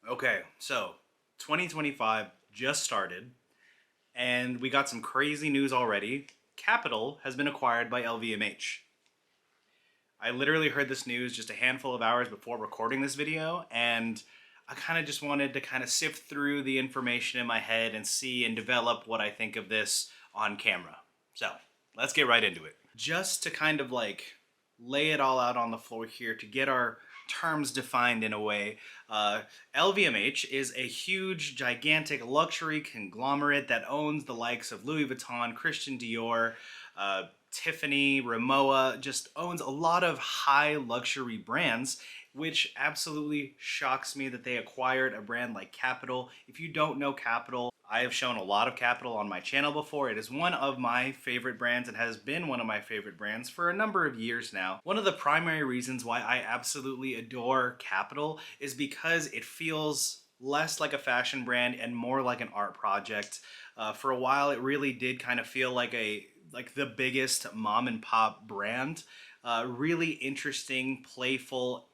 Okay, so 2025 just started, and we got some crazy news already. Capital has been acquired by LVMH. I literally heard this news just a handful of hours before recording this video, and I kind of just wanted to kind of sift through the information in my head and see and develop what I think of this on camera. So, let's get right into it. Just to kind of like lay it all out on the floor here to get our terms defined in a way. LVMH is a huge, gigantic luxury conglomerate that owns the likes of Louis Vuitton, Christian Dior, Tiffany, Rimowa, just owns a lot of high luxury brands, which absolutely shocks me that they acquired a brand like Capital. If you don't know Capital, I have shown a lot of Capital on my channel before. It is one of my favorite brands and has been one of my favorite brands for a number of years now. One of the primary reasons why I absolutely adore Capital is because it feels less like a fashion brand and more like an art project. For a while, it really did kind of feel like the biggest mom and pop brand. Really interesting, playful,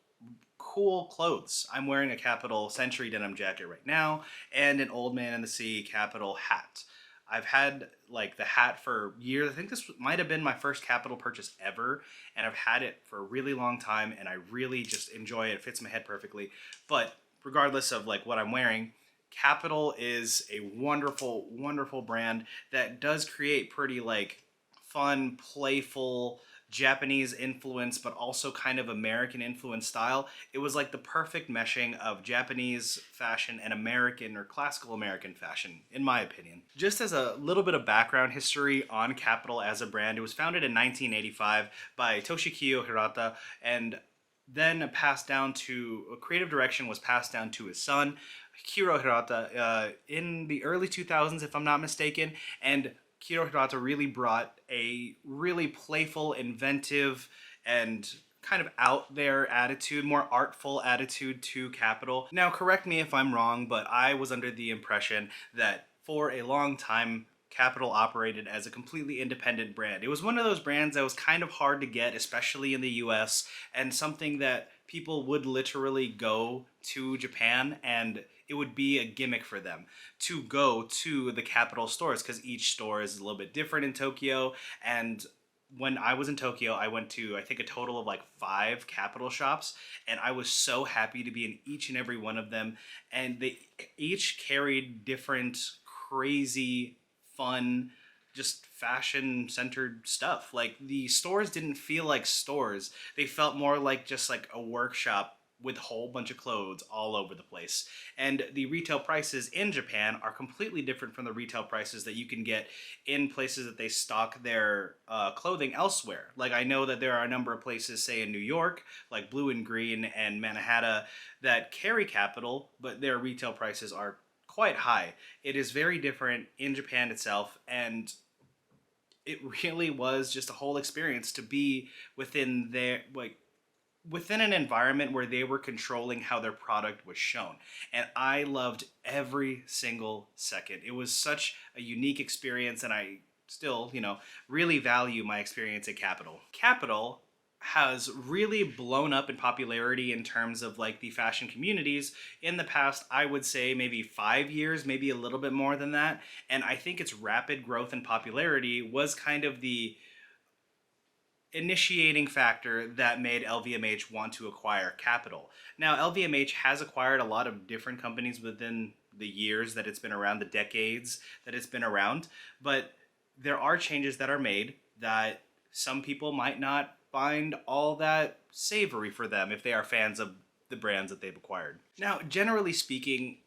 cool clothes. I'm wearing a Capital Century denim jacket right now and an Old Man in the Sea Capital hat. I've had like the hat for years. I think this might have been my first Capital purchase ever, and I've had it for a really long time, and I really just enjoy it. It fits my head perfectly. But regardless of like what I'm wearing, Capital is a wonderful, wonderful brand that does create pretty like fun, playful, Japanese influence, but also kind of American influence style. It was like the perfect meshing of Japanese fashion and American or classical American fashion, in my opinion. Just as a little bit of background history on Capital as a brand, it was founded in 1985 by Toshikiyo Hirata, and then passed down to creative direction was passed down to his son Kiro Hirata in the early 2000s, if I'm not mistaken, and Kiro Hirata really brought a really playful, inventive, and kind of out there attitude, more artful attitude to Capital. Now, correct me if I'm wrong, but I was under the impression that for a long time, Capital operated as a completely independent brand. It was one of those brands that was kind of hard to get, especially in the US, and something that people would literally go to Japan and it would be a gimmick for them to go to the Capital stores because each store is a little bit different in Tokyo. And when I was in Tokyo, I went to, I think, a total of like 5 Capital shops, and I was so happy to be in each and every one of them. And they each carried different, crazy, fun, just fashion centered stuff. Like the stores didn't feel like stores, they felt more like just like a workshop with a whole bunch of clothes all over the place. And the retail prices in Japan are completely different from the retail prices that you can get in places that they stock their clothing elsewhere. Like I know that there are a number of places, say in New York, like Blue and Green and Manhattan, that carry Capital, but their retail prices are quite high. It is very different in Japan itself, and it really was just a whole experience to be within their like within an environment where they were controlling how their product was shown. And I loved every single second. It was such a unique experience, and I still, really value my experience at Capital. Capital has really blown up in popularity in terms of like the fashion communities in the past, I would say maybe 5 years, maybe a little bit more than that. And I think its rapid growth and popularity was kind of the initiating factor that made LVMH want to acquire Capital. Now, LVMH has acquired a lot of different companies within the years that it's been around, the decades that it's been around, but there are changes that are made that some people might not find all that savory for them if they are fans of the brands that they've acquired. Now, generally speaking,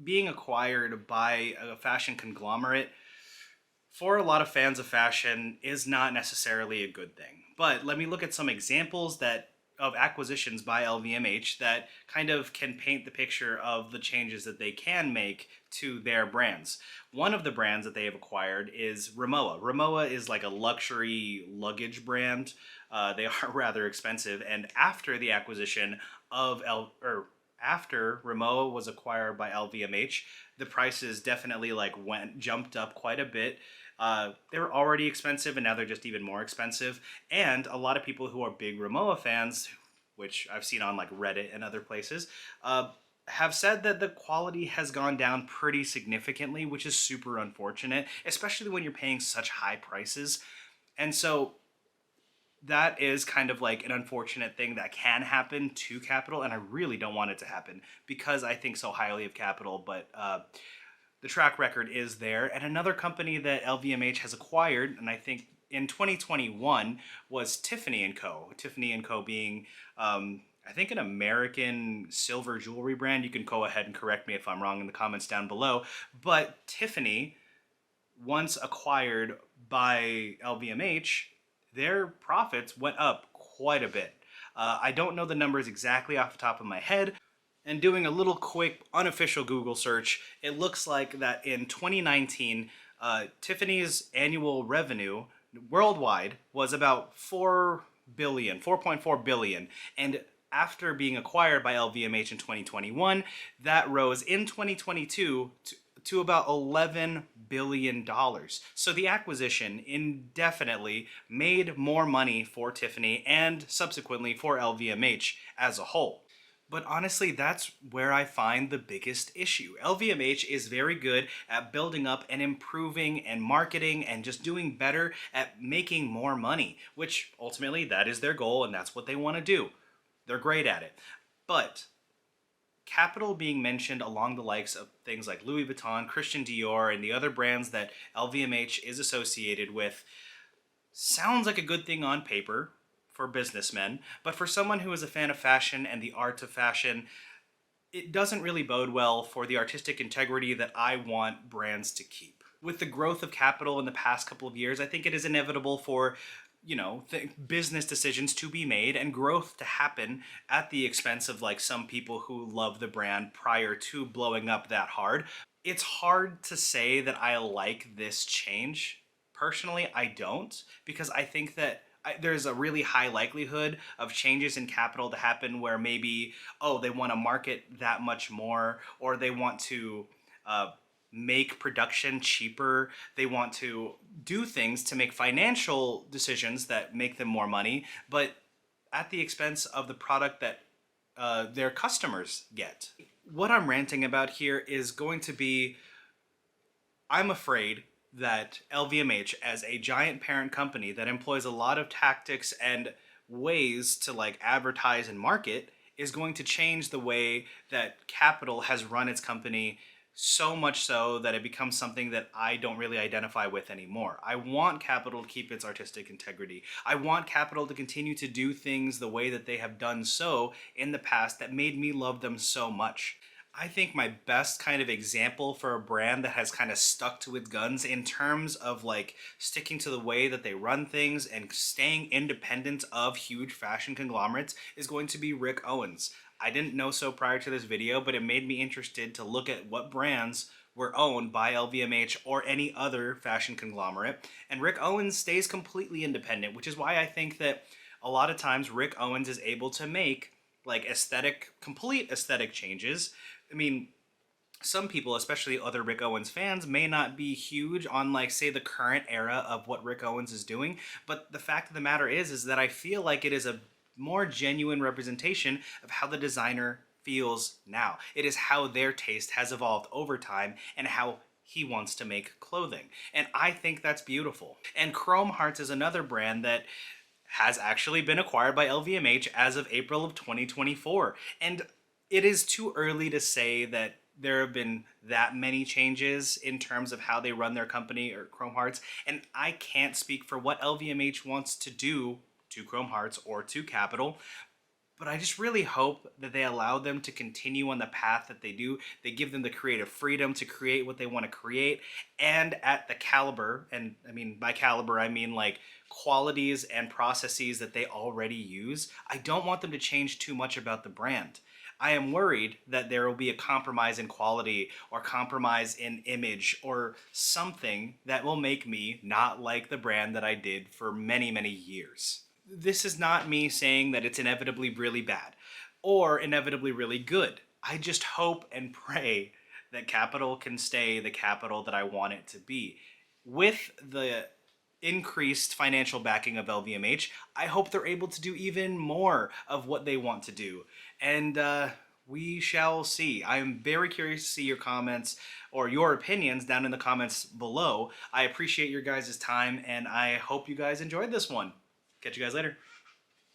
being acquired by a fashion conglomerate for a lot of fans of fashion is not necessarily a good thing. But let me look at some examples that of acquisitions by LVMH that kind of can paint the picture of the changes that they can make to their brands. One of the brands that they have acquired is Rimowa. Rimowa is like a luxury luggage brand. They are rather expensive, and after the acquisition of after Rimowa was acquired by LVMH, the prices definitely like jumped up quite a bit. They were already expensive, and now they're just even more expensive. And a lot of people who are big Rimowa fans, which I've seen on like Reddit and other places, have said that the quality has gone down pretty significantly, which is super unfortunate, especially when you're paying such high prices. And so that is kind of like an unfortunate thing that can happen to Capital, and I really don't want it to happen because I think so highly of Capital, but the track record is there. And another company that LVMH has acquired, and I think in 2021, was Tiffany & Co. Tiffany & Co. being, I think, an American silver jewelry brand. You can go ahead and correct me if I'm wrong in the comments down below. But Tiffany, once acquired by LVMH, their profits went up quite a bit. I don't know the numbers exactly off the top of my head. And doing a little quick unofficial Google search, it looks like that in 2019, Tiffany's annual revenue worldwide was about 4.4 billion. And after being acquired by LVMH in 2021, that rose in 2022 to about $11 billion. So the acquisition indefinitely made more money for Tiffany and subsequently for LVMH as a whole. But honestly, that's where I find the biggest issue. LVMH is very good at building up and improving and marketing and just doing better at making more money, which ultimately that is their goal and that's what they want to do. They're great at it. But Capital being mentioned along the likes of things like Louis Vuitton, Christian Dior, and the other brands that LVMH is associated with sounds like a good thing on paper for businessmen, but for someone who is a fan of fashion and the art of fashion, it doesn't really bode well for the artistic integrity that I want brands to keep. With the growth of Capital in the past couple of years, I think it is inevitable for business decisions to be made and growth to happen at the expense of like some people who love the brand prior to blowing up that hard. It's hard to say that I like this change. Personally, I don't, because I think that there's a really high likelihood of changes in Capital to happen where maybe, oh, they want to market that much more, or they want to make production cheaper. They want to do things to make financial decisions that make them more money, but at the expense of the product that their customers get. What I'm ranting about here is going to be, I'm afraid that LVMH, as a giant parent company that employs a lot of tactics and ways to like advertise and market, is going to change the way that Capital has run its company, so much so that it becomes something that I don't really identify with anymore. I want Capital to keep its artistic integrity. I want Capital to continue to do things the way that they have done so in the past that made me love them so much. I think my best kind of example for a brand that has kind of stuck to its guns in terms of like sticking to the way that they run things and staying independent of huge fashion conglomerates is going to be Rick Owens. I didn't know so prior to this video, but it made me interested to look at what brands were owned by LVMH or any other fashion conglomerate. And Rick Owens stays completely independent, which is why I think that a lot of times Rick Owens is able to make like complete aesthetic changes. I mean, some people, especially other Rick Owens fans, may not be huge on like say the current era of what Rick Owens is doing, but the fact of the matter is that I feel like it is a more genuine representation of how the designer feels now. It is how their taste has evolved over time and how he wants to make clothing. And I think that's beautiful. And Chrome Hearts is another brand that has actually been acquired by LVMH as of April of 2024. And it is too early to say that there have been that many changes in terms of how they run their company or Chrome Hearts. And I can't speak for what LVMH wants to do to Chrome Hearts or to Capital, but I just really hope that they allow them to continue on the path that they do. They give them the creative freedom to create what they want to create, and at the caliber, and I mean by caliber I mean like qualities and processes that they already use. I don't want them to change too much about the brand. I am worried that there will be a compromise in quality or compromise in image or something that will make me not like the brand that I did for many, many years. This is not me saying that it's inevitably really bad or inevitably really good. I just hope and pray that Capital can stay the Capital that I want it to be. With the increased financial backing of LVMH, I hope they're able to do even more of what they want to do. And We shall see. I am very curious to see your comments or your opinions down in the comments below. I appreciate your guys' time, and I hope you guys enjoyed this one. Catch you guys later.